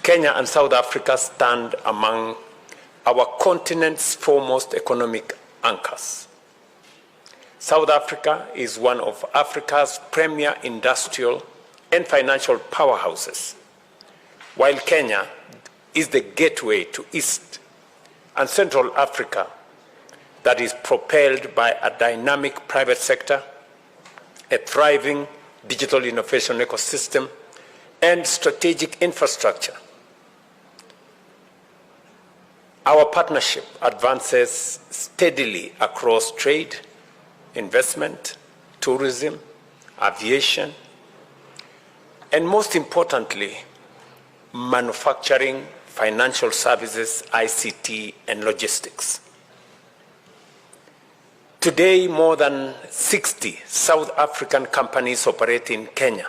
Kenya and South Africa stand among our continent's foremost economic anchors. South Africa is one of Africa's premier industrial and financial powerhouses, while Kenya is the gateway to East and Central Africa that is propelled by a dynamic private sector, a thriving digital innovation ecosystem, and strategic infrastructure. Our partnership advances steadily across trade, investment, tourism, aviation, and most importantly, manufacturing, financial services, ICT, and logistics. Today, more than 60 South African companies operate in Kenya,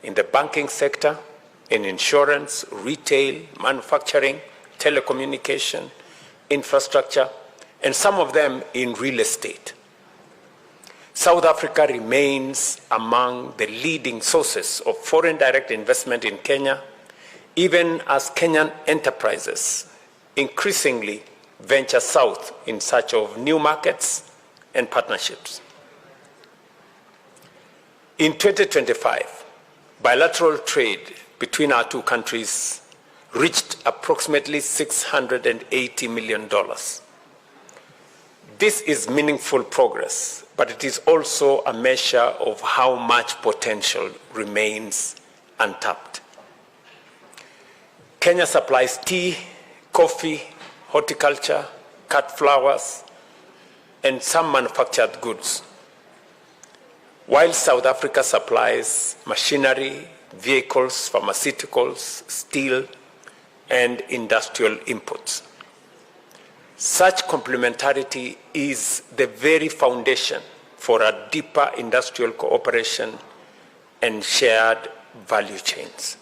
in the banking sector, in insurance, retail, manufacturing, telecommunication, infrastructure, and some of them in real estate. South Africa remains among the leading sources of foreign direct investment in Kenya, even as Kenyan enterprises increasingly venture south in search of new markets and partnerships. In 2025, bilateral trade between our two countries reached approximately $680 million. This is meaningful progress, but it is also a measure of how much potential remains untapped. Kenya supplies tea, coffee, horticulture, cut flowers, and some manufactured goods, while South Africa supplies machinery, vehicles, pharmaceuticals, steel, and industrial inputs. Such complementarity is the very foundation for a deeper industrial cooperation and shared value chains.